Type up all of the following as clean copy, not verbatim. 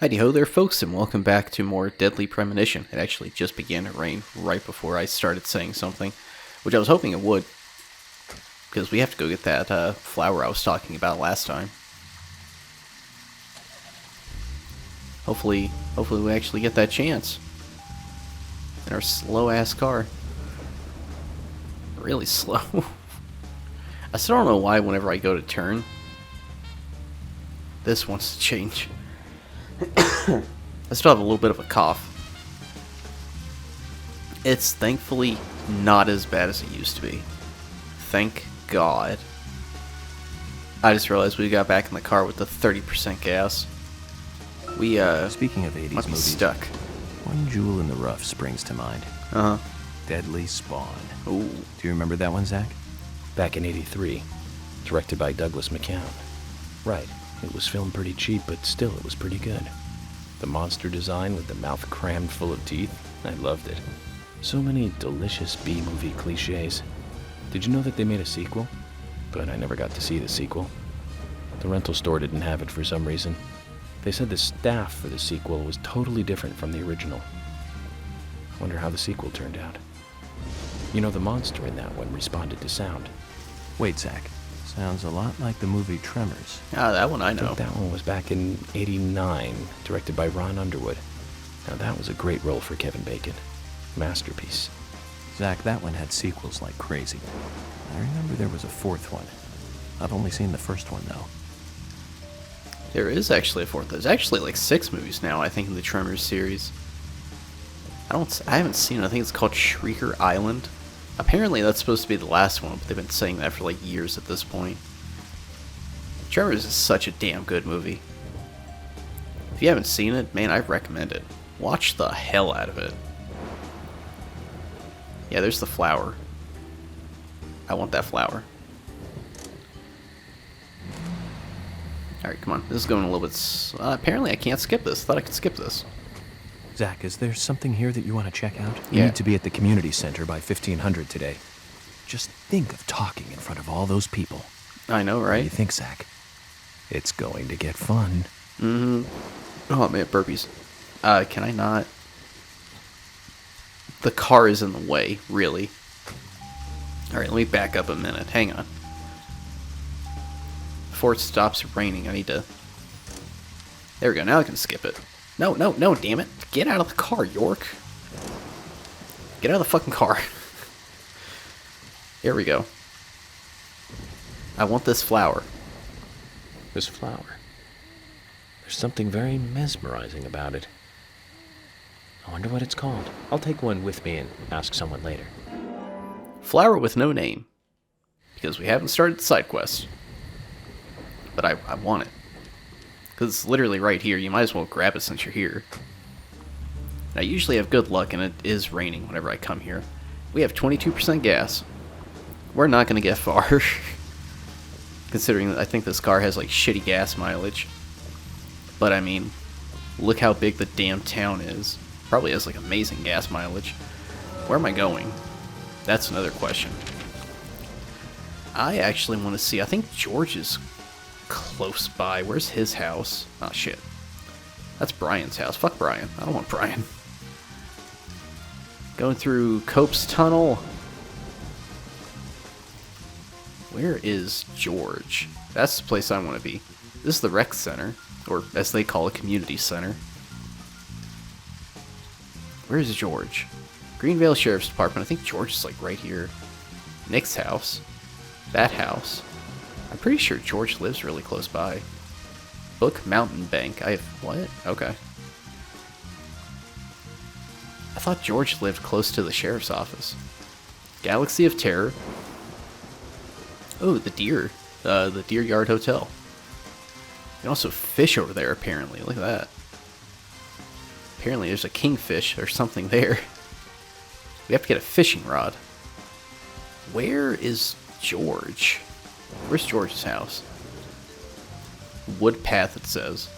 Heidi ho there, folks, and welcome back to more Deadly Premonition. It actually just began to rain right before I started saying something, which I was hoping it would, because we have to go get that flower I was talking about last time. Hopefully we actually get that chance. In our slow-ass car. Really slow. I still don't know why whenever I go to turn, this wants to change. I still have a little bit of a cough. It's thankfully not as bad as it used to be. Thank God. I just realized we got back in the car with the 30% gas. We, Speaking of 80s movies, stuck. one jewel in the rough springs to mind. Uh-huh. Deadly Spawn. Ooh. Do you remember that one, Zach? Back in '83, directed by Douglas McCown. Right, it was filmed pretty cheap, but still it was pretty good. The monster design with the mouth crammed full of teeth, I loved it. So many delicious B-movie cliches. Did you know that they made a sequel? But I never got to see the sequel. The rental store didn't have it for some reason. They said the staff for the sequel was totally different from the original. Wonder how the sequel turned out. You know, the monster in that one responded to sound. Wait, Zach. Sounds a lot like the movie Tremors. Ah, that one I know. That one was back in '89, directed by Ron Underwood. Now that was a great role for Kevin Bacon. Masterpiece. Zach, that one had sequels like crazy. I remember there was a fourth one. I've only seen the first one, though. There is actually a fourth. There's actually like 6 movies now, I think, in the Tremors series. I haven't seen it. I think it's called Shrieker Island. Apparently that's supposed to be the last one, but they've been saying that for like years at this point. Tremors is such a damn good movie. If you haven't seen it, man, I recommend it. Watch the hell out of it. Yeah, there's the flower. I want that flower. Alright, come on. This is going a little bit... apparently I can't skip this. Thought I could skip this. Zach, is there something here that you want to check out? Yeah. You need to be at the community center by 1500 today. Just think of talking in front of all those people. I know, What do you right? think, Zach? It's going to get fun. Mm-hmm. Oh, man, burpees. Can I not? The car is in the way, really. Alright, let me back up a minute. Hang on. Before it stops raining, I need to... There we go, now I can skip it. No, damn it. Get out of the car, York. Get out of the fucking car. Here we go. I want this flower. This flower. There's something very mesmerizing about it. I wonder what it's called. I'll take one with me and ask someone later. Flower with no name. Because we haven't started the side quest. But I want it. Because it's literally right here. You might as well grab it since you're here. And I usually have good luck, and it is raining whenever I come here. We have 22% gas. We're not going to get far. Considering that I think this car has like shitty gas mileage. But I mean, look how big the damn town is. Probably has like amazing gas mileage. Where am I going? That's another question. I actually want to see, I think George is close by. Where's his house? Oh shit. That's Brian's house. Fuck Brian. I don't want Brian. Going through Cope's Tunnel. Where is George? That's the place I want to be. This is the rec center, or as they call it, community center. Where's George? Greenvale Sheriff's Department. I think George is like right here. Nick's house. That house. I'm pretty sure George lives really close by. Book Mountain Bank. I have... What? Okay. I thought George lived close to the sheriff's office. Galaxy of Terror. Oh, the deer. The Deer Yard Hotel. You can also fish over there, apparently. Look at that. Apparently there's a kingfish or something there. We have to get a fishing rod. Where is George? Where's George's house? Wood path, it says.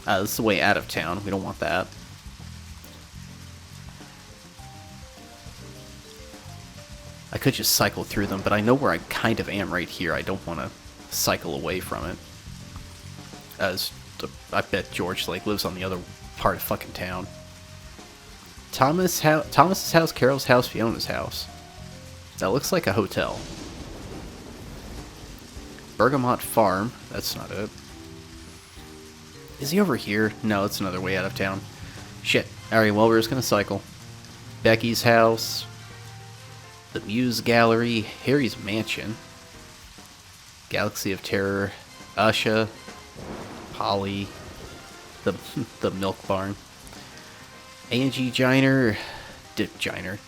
This is the way out of town. We don't want that. I could just cycle through them, but I know where I kind of am right here. I don't want to cycle away from it. As I bet George like lives on the other part of fucking town. Thomas's house, Carol's house, Fiona's house. That looks like a hotel. Bergamot Farm. That's not it. Is he over here? No, it's another way out of town. Shit. Alright, well, we're just gonna cycle. Becky's house. The Muse Gallery. Harry's Mansion. Galaxy of Terror. Usha. Polly. The Milk Barn. A&G Diner.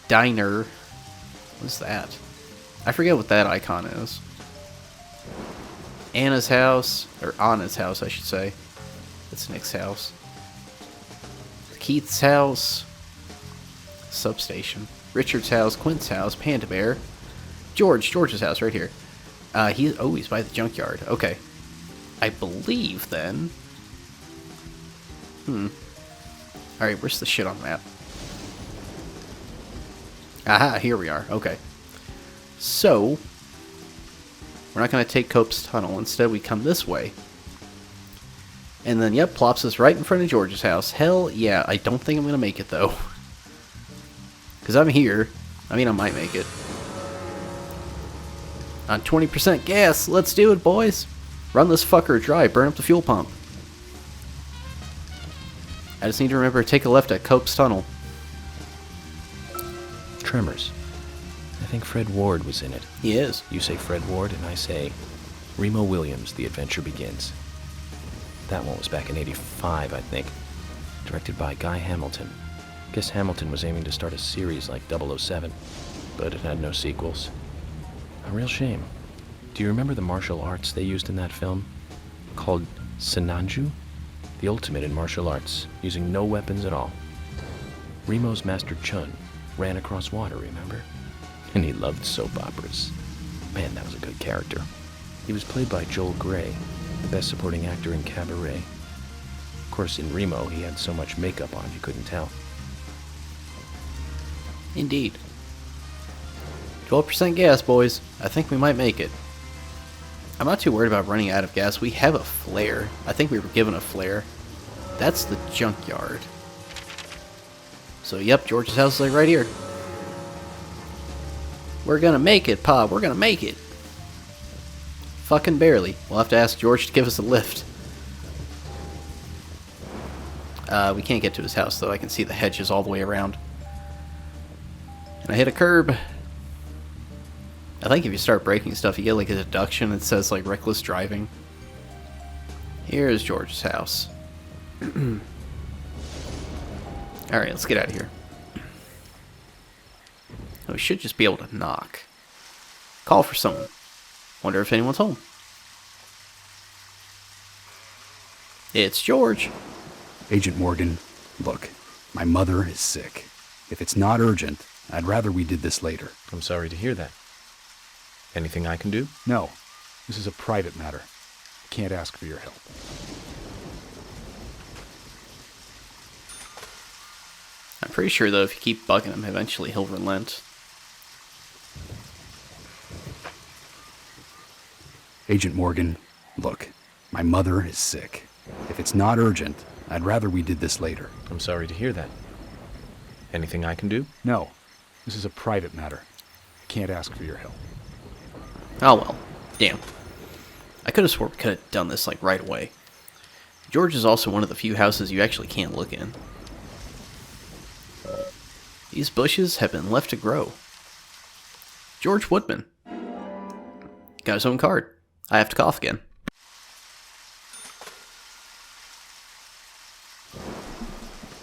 Diner. What's that? I forget what that icon is. Anna's house. Or Anna's house, I should say. That's Nick's house. Keith's house. Substation. Richard's house. Quint's house. Panda Bear. George's house right here. He's by the junkyard. Okay. I believe then. Alright, where's the shit on the map? Aha, here we are. Okay. So, we're not going to take Cope's Tunnel. Instead, we come this way. And then, yep, plops us right in front of George's house. Hell yeah, I don't think I'm going to make it, though. Because I'm here. I mean, I might make it. On 20% gas. Let's do it, boys. Run this fucker dry. Burn up the fuel pump. I just need to remember to take a left at Cope's Tunnel. Tremors. I think Fred Ward was in it. He is. You say Fred Ward, and I say Remo Williams, The Adventure Begins. That one was back in '85, I think. Directed by Guy Hamilton. Guess Hamilton was aiming to start a series like 007, but it had no sequels. A real shame. Do you remember the martial arts they used in that film? Called Senanju? The ultimate in martial arts, using no weapons at all. Remo's Master Chun ran across water, remember? And he loved soap operas. Man, that was a good character. He was played by Joel Grey, the best supporting actor in Cabaret. Of course, in Remo, he had so much makeup on you couldn't tell. Indeed. 12% gas, boys. I think we might make it. I'm not too worried about running out of gas. We have a flare. I think we were given a flare. That's the junkyard. So, yep, George's house is like right here. We're gonna make it, Pa. We're gonna make it. Fucking barely. We'll have to ask George to give us a lift. We can't get to his house, though. I can see the hedges all the way around. And I hit a curb. I think if you start breaking stuff, you get like a deduction that says like reckless driving. Here's George's house. Alright, let's get out of here. We should just be able to knock. Call for someone. Wonder if anyone's home. It's George. Agent Morgan, look, my mother is sick. If it's not urgent, I'd rather we did this later. I'm sorry to hear that. Anything I can do? No, this is a private matter. I can't ask for your help. I'm pretty sure, though, if you keep bugging him, eventually he'll relent. Agent Morgan, look, my mother is sick. If it's not urgent, I'd rather we did this later. I'm sorry to hear that. Anything I can do? No, this is a private matter. I can't ask for your help. Oh well. Damn. I could have swore we could have done this like right away. George is also one of the few houses you actually can't look in. These bushes have been left to grow. George Woodman. Got his own card. I have to cough again.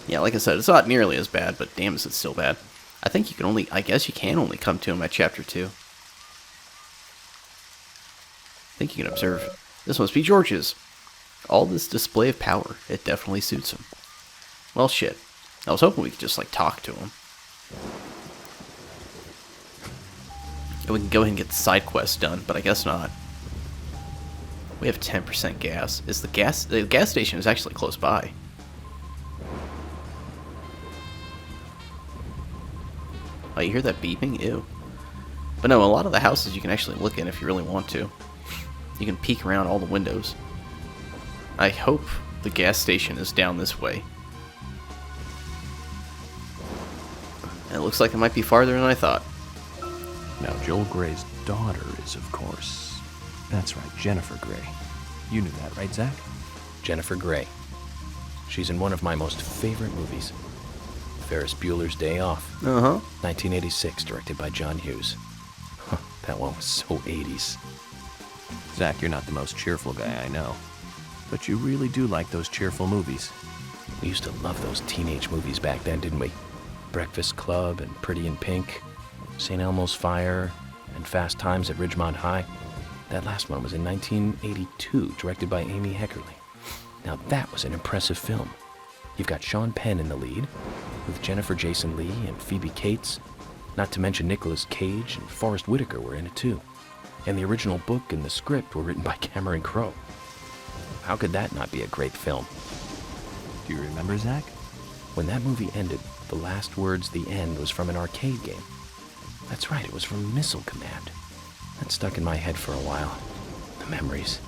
Yeah, like I said, it's not nearly as bad, but damn is it still bad. I think you can only, I guess you can only come to him at chapter 2. I think you can observe. This must be George's. All this display of power, it definitely suits him. Well, shit. I was hoping we could just, like, talk to him. And we can go ahead and get the side quest done, but I guess not. We have 10% gas. The gas station is actually close by. Oh, you hear that beeping? Ew. But no, a lot of the houses you can actually look in if you really want to. You can peek around all the windows. I hope The gas station is down this way. And it looks like it might be farther than I thought. Now, Joel Gray's daughter is, of course... That's right, Jennifer Gray. You knew that, right, Zach? Jennifer Gray. She's in one of my most favorite movies, Ferris Bueller's Day Off, Uh-huh. 1986, directed by John Hughes. Huh, that one was so 80s. Zach, you're not the most cheerful guy I know. But you really do like those cheerful movies. We used to love those teenage movies back then, didn't we? Breakfast Club and Pretty in Pink, St. Elmo's Fire, and Fast Times at Ridgemont High. That last one was in 1982, directed by Amy Heckerling. Now that was an impressive film. You've got Sean Penn in the lead, with Jennifer Jason Leigh and Phoebe Cates. Not to mention Nicolas Cage and Forrest Whitaker were in it too. And the original book and the script were written by Cameron Crowe. How could that not be a great film? Do you remember, Zach? When that movie ended, the last words, the end, was from an arcade game. That's right, it was from Missile Command. That stuck in my head for a while. The memories.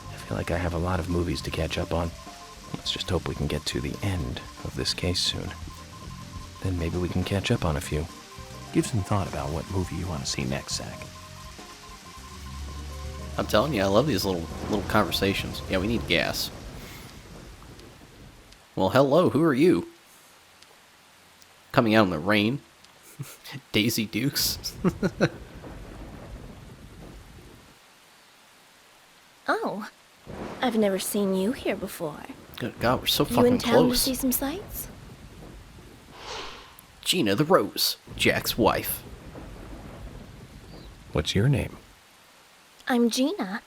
I feel like I have a lot of movies to catch up on. Let's just hope we can get to the end of this case soon. Then maybe we can catch up on a few. Give some thought about what movie you want to see next, Zach. I'm telling you, I love these little conversations. Yeah, we need gas. Well, hello, who are you? Coming out in the rain. Daisy Dukes. Oh, I've never seen you here before. Good God, we're so You in fucking town close. to see some sights? Gina the Rose, Jack's wife. What's your name? I'm Gina.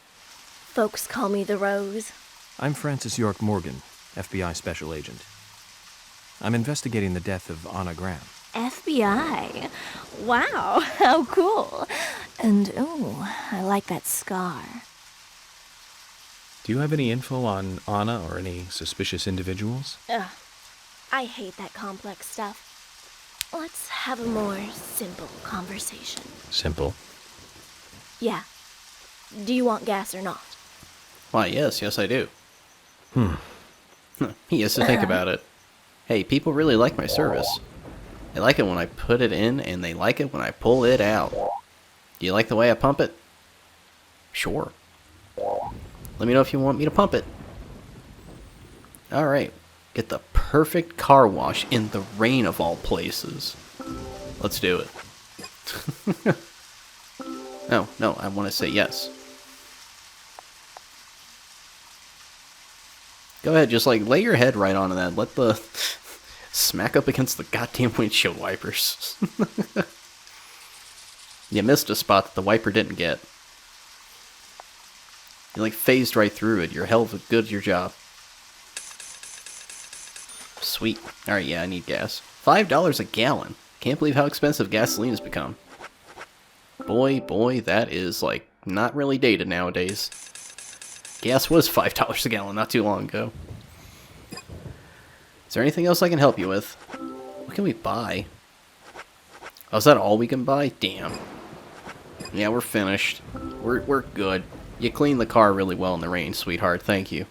Folks call me the Rose. I'm Francis York Morgan, FBI Special Agent. I'm investigating the death of Anna Graham. FBI? Wow, how cool. And ooh, I like that scar. Do you have any info on Anna or any suspicious individuals? Ugh, I hate that complex stuff. Let's have a more simple conversation. Simple. Yeah. Do you want gas or not? Why, yes, I do. He has to think about it. Hey, people really like my service. They like it when I put it in, and they like it when I pull it out. Do you like the way I pump it? Sure. Let me know if you want me to pump it. Alright. Get the perfect car wash in the rain of all places. Let's do it. No, I want to say yes. Go ahead, just like lay your head right onto that. Let the smack up against the goddamn windshield wipers. You missed a spot that the wiper didn't get. You like phased right through it. You're hell of a good at your job. Sweet. Alright, yeah, I need gas. $5 a gallon. Can't believe how expensive gasoline has become. Boy, that is, like, not really dated nowadays. Gas was $5 a gallon not too long ago. Is there anything else I can help you with? What can we buy? Oh, is that all we can buy? Damn. Yeah, we're finished. We're good. You cleaned the car really well in the rain, sweetheart. Thank you.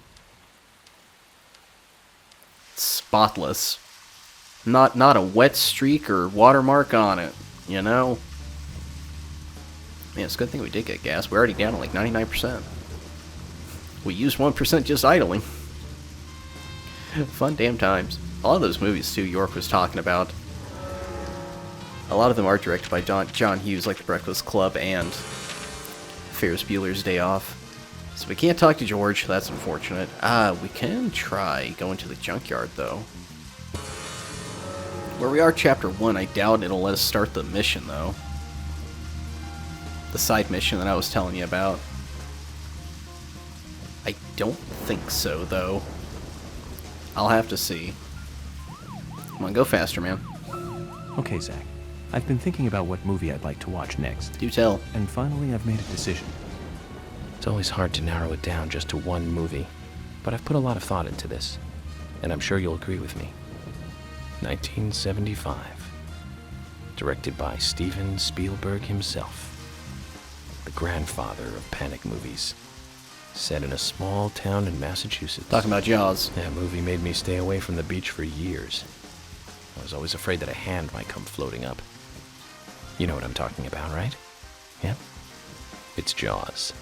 Spotless. Not a wet streak or watermark on it, you know? Yeah, it's a good thing we did get gas. We're already down to like 99%. We used 1% just idling. Fun damn times. A lot of those movies, too, York was talking about. A lot of them are directed by John Hughes, like The Breakfast Club and Ferris Bueller's Day Off. So we can't talk to George. That's unfortunate. We can try going to the junkyard, though. Where we are, Chapter 1, I doubt it'll let us start the mission, though. The side mission that I was telling you about. I don't think so, though. I'll have to see. Come on, go faster, man. Okay, Zach. I've been thinking about what movie I'd like to watch next. Do tell. And finally, I've made a decision. It's always hard to narrow it down just to one movie, but I've put a lot of thought into this, and I'm sure you'll agree with me. 1975. Directed by Steven Spielberg himself. The grandfather of panic movies. Set in a small town in Massachusetts. Talking about Jaws. That movie made me stay away from the beach for years. I was always afraid that a hand might come floating up. You know what I'm talking about, right? Yeah? It's Jaws.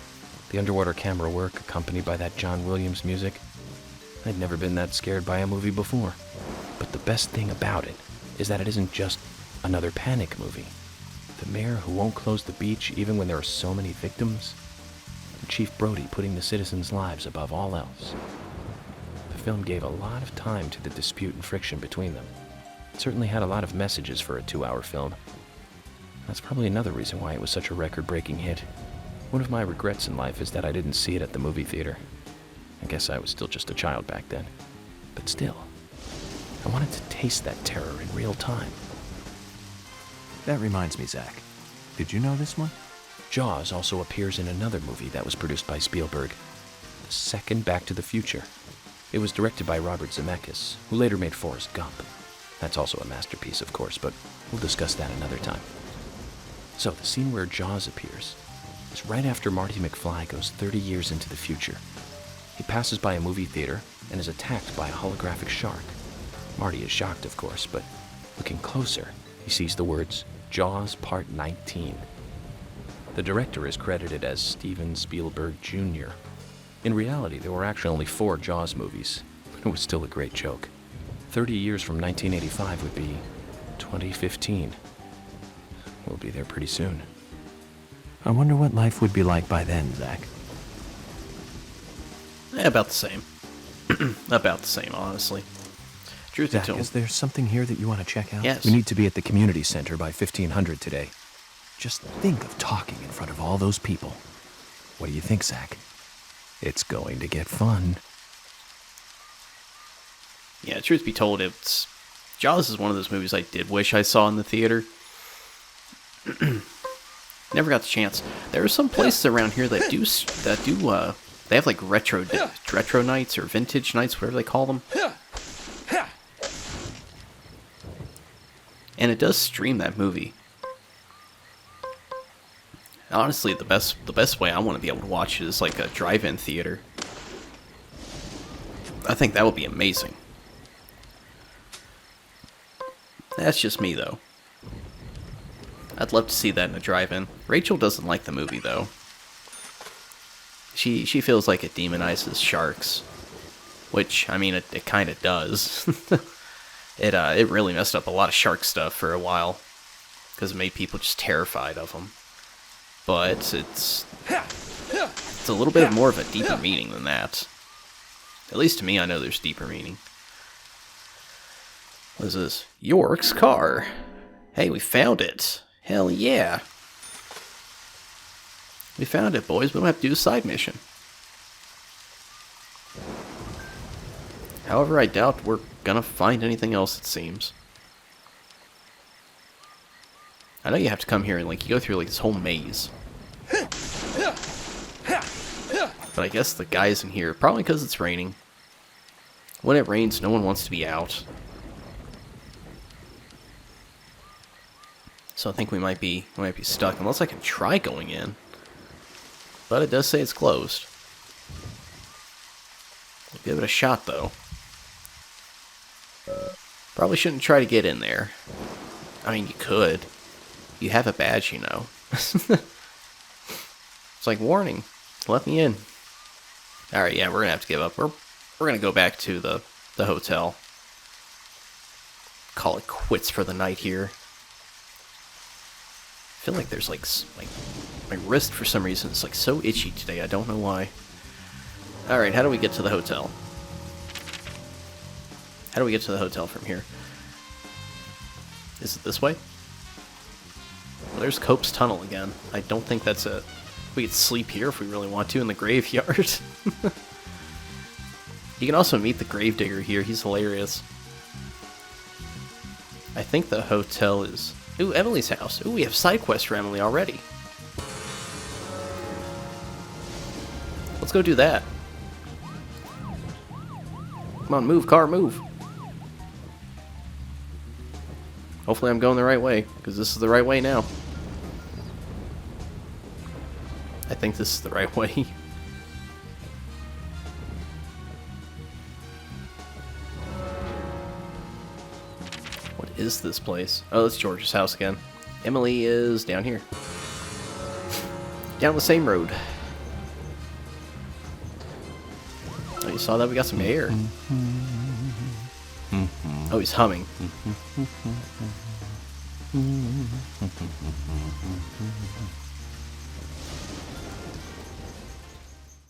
The underwater camera work accompanied by that John Williams music. I'd never been that scared by a movie before. But the best thing about it is that it isn't just another panic movie. The mayor who won't close the beach even when there are so many victims. And Chief Brody putting the citizens' lives above all else. The film gave a lot of time to the dispute and friction between them. It certainly had a lot of messages for a 2-hour film. That's probably another reason why it was such a record-breaking hit. One of my regrets in life is that I didn't see it at the movie theater. I guess I was still just a child back then. But still, I wanted to taste that terror in real time. That reminds me, Zach. Did you know this one? Jaws also appears in another movie that was produced by Spielberg, the second Back to the Future. It was directed by Robert Zemeckis, who later made Forrest Gump. That's also a masterpiece, of course, but we'll discuss that another time. So, the scene where Jaws appears is right after Marty McFly goes 30 years into the future. He passes by a movie theater and is attacked by a holographic shark. Marty is shocked, of course, but looking closer, he sees the words, Jaws Part 19. The director is credited as Steven Spielberg Jr. In reality, there were actually only 4 Jaws movies. It was still a great joke. 30 years from 1985 would be 2015. We'll be there pretty soon. I wonder what life would be like by then, Zach. About the same. About the same, honestly. Truth be Zach, told. is there something here that you want to check out? Yes. We need to be at the community center by 1500 today. Just think of talking in front of all those people. What do you think, Zach? It's going to get fun. Yeah, truth be told, Jaws is one of those movies I did wish I saw in the theater. Never got the chance. There are some places around here that do they have like retro nights or vintage nights, whatever they call them. And it does stream that movie. Honestly, the best way I want to be able to watch it is like a drive-in theater. I think that would be amazing. That's just me, though. I'd love to see that in a drive-in. Rachel doesn't like the movie, though. She feels like it demonizes sharks. Which, I mean, it kind of does. It really messed up a lot of shark stuff for a while. Because it made people just terrified of them. But it's a little bit more of a deeper meaning than that. At least to me, I know there's deeper meaning. What is this? York's car. Hey, we found it. Hell yeah. We found it, boys. We don't have to do a side mission. However, I doubt we're gonna find anything else, it seems. I know you have to come here and, like, you go through, like, this whole maze. But I guess the guys in here, probably because it's raining. When it rains, no one wants to be out. So I think we might be stuck, unless I can try going in. But it does say it's closed. We'll give it a shot, though. Probably shouldn't try to get in there. I mean, you could. You have a badge, you know. It's like, warning, let me in. Alright, yeah, we're gonna have to give up. We're gonna go back to the hotel. Call it quits for the night here. I feel like there's like my wrist for some reason is like so itchy today. I don't know why. Alright, how do we get to the hotel? How do we get to the hotel from here? Is it this way? Well, there's Cope's Tunnel again. I don't think that's it. We could sleep here if we really want to in the graveyard. You can also meet the gravedigger here. He's hilarious. I think the hotel is... Ooh, Emily's house. Ooh, we have side quests for Emily already. Let's go do that. Come on, move, car, move. Hopefully I'm going the right way, because this is the right way now. I think this is the right way. What is this place? Oh, it's George's house again. Emily is down here. Down the same road. Oh, you saw that? We got some air. Oh, he's humming.